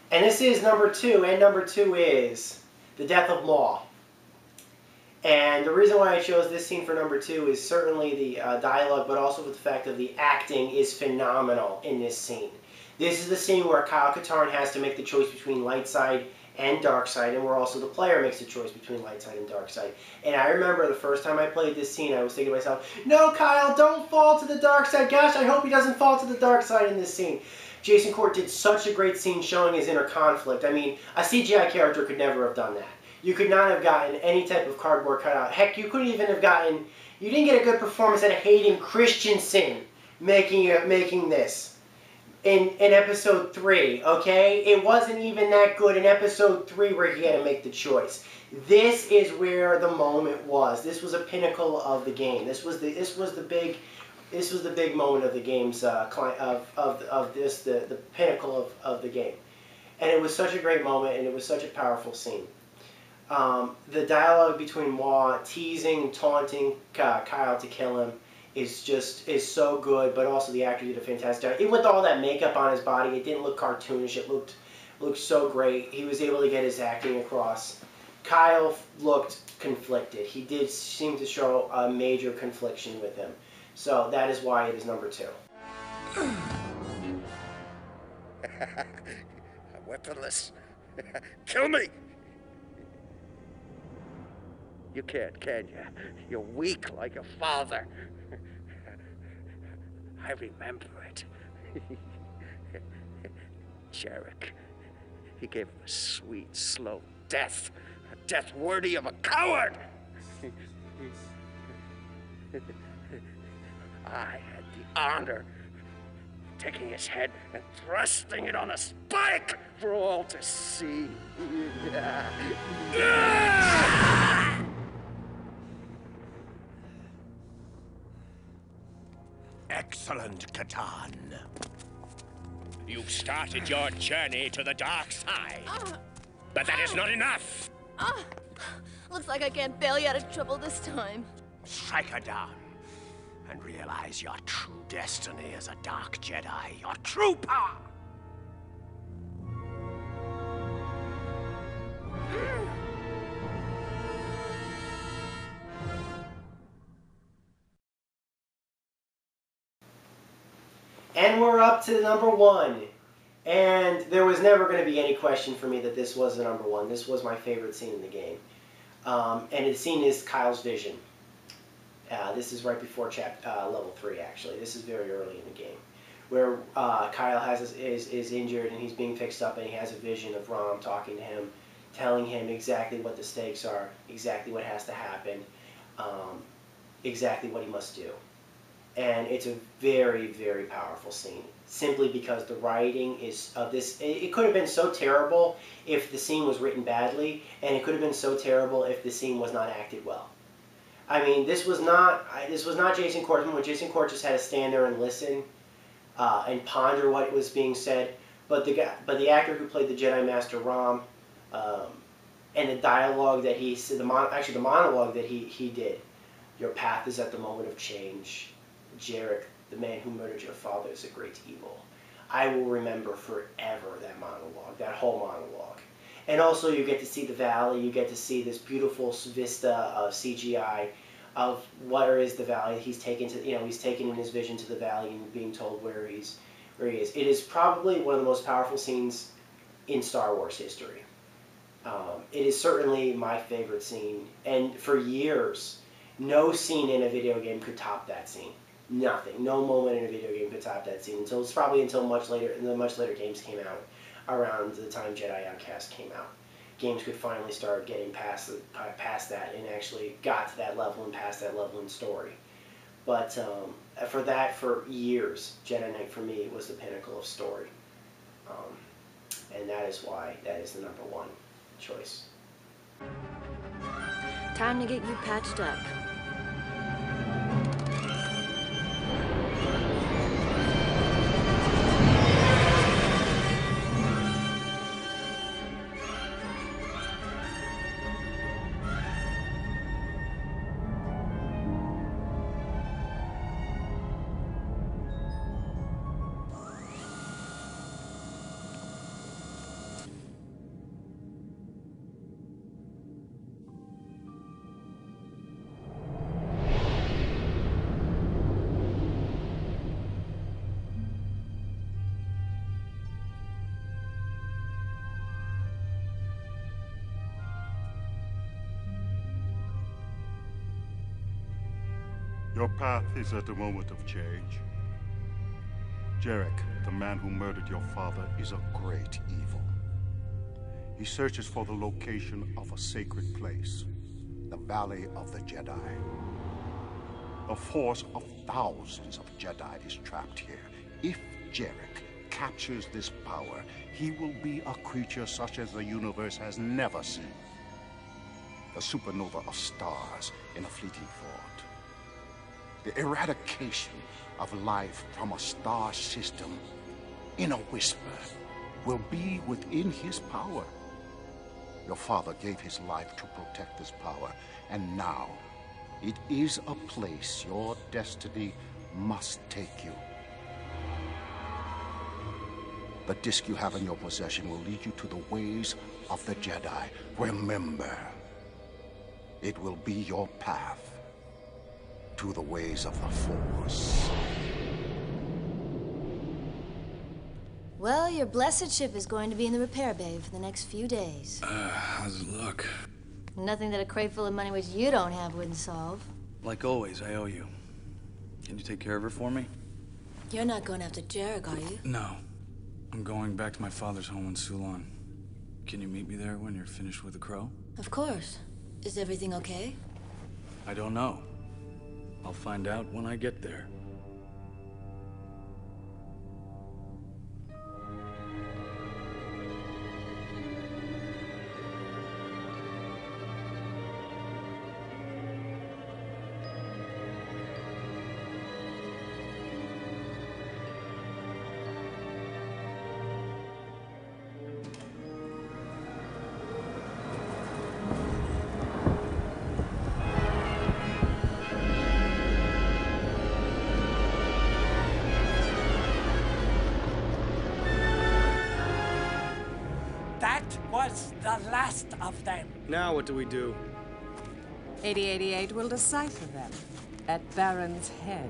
And this is number 2, and number 2 is the death of Maul. And the reason why I chose this scene for number 2 is certainly the dialogue, but also with the fact that the acting is phenomenal in this scene. This is the scene where Kyle Katarn has to make the choice between light side and dark side, and where also the player makes the choice between light side and dark side. And I remember the first time I played this scene, I was thinking to myself, no, Kyle, don't fall to the dark side. Gosh, I hope he doesn't fall to the dark side in this scene. Jason Court did such a great scene showing his inner conflict. I mean, a CGI character could never have done that. You could not have gotten any type of cardboard cutout. Heck, you couldn't even have gotten... You didn't get a good performance out of Hayden Christensen making this in episode 3, okay? It wasn't even that good in episode 3 where he had to make the choice. This is where the moment was. This was a pinnacle of the game. This was the big moment of the game's the pinnacle of the game. And it was such a great moment, and it was such a powerful scene. The dialogue between Maul teasing, taunting Kyle to kill him is so good, but also the actor did a fantastic job. Even with all that makeup on his body, it didn't look cartoonish. It looked so great. He was able to get his acting across. Kyle looked conflicted. He did seem to show a major confliction with him. So that is why it is number 2. Weaponless. Kill me! You can't, can you? You're weak like your father. I remember it. Jarek. He gave him a sweet, slow death. A death worthy of a coward! I had the honor of taking his head and thrusting it on a spike for all to see. Excellent, Katan. You've started your journey to the dark side. But that is not enough. Looks like I can't bail you out of trouble this time. Strike her down and realize your true destiny as a Dark Jedi, your true power. And we're up to number 1. And there was never going to be any question for me that this was the number 1. This was my favorite scene in the game. And the scene is Kyle's vision. This is right before level 3, actually. This is very early in the game, where Kyle is injured and he's being fixed up, and he has a vision of Rom talking to him, telling him exactly what the stakes are, exactly what has to happen, exactly what he must do. And it's a very, very powerful scene, simply because the writing is of this. It could have been so terrible if the scene was written badly, and it could have been so terrible if the scene was not acted well. I mean, this was not Jason Court's moment. Jason Court just had to stand there and listen and ponder what was being said. But the actor who played the Jedi Master Rom, and the dialogue that he said, the monologue that he did. Your path is at the moment of change. Jarek, the man who murdered your father, is a great evil. I will remember forever that monologue, that whole monologue. And also you get to see the valley, you get to see this beautiful vista of CGI of where is the valley. He's taken in his vision to the valley and being told where he is. It is probably one of the most powerful scenes in Star Wars history. It is certainly my favorite scene, and for years, no scene in a video game could top that scene. Nothing. No moment in a video game could top that scene until much later. And the much later games came out around the time Jedi Outcast came out. Games could finally start getting past that and actually got to that level and past that level in story. But for years, Jedi Knight for me was the pinnacle of story, and that is why that is the number 1 choice. Time to get you patched up. Your path is at a moment of change. Jarek, the man who murdered your father, is a great evil. He searches for the location of a sacred place, the Valley of the Jedi. A force of thousands of Jedi is trapped here. If Jarek captures this power, he will be a creature such as the universe has never seen. A supernova of stars in a fleeting thought. The eradication of life from a star system in a whisper will be within his power. Your father gave his life to protect this power, and now it is a place your destiny must take you. The disc you have in your possession will lead you to the ways of the Jedi. Remember, it will be your path to the ways of the Force. Well, your blessed ship is going to be in the repair bay for the next few days. How's it look? Nothing that a crate full of money which you don't have wouldn't solve. Like always, I owe you. Can you take care of her for me? You're not going after Jarek, are you? No. I'm going back to my father's home in Sulan. Can you meet me there when you're finished with the crow? Of course. Is everything okay? I don't know. I'll find out when I get there. That was the last of them. Now what do we do? 8088 will decipher them at Baron's Head.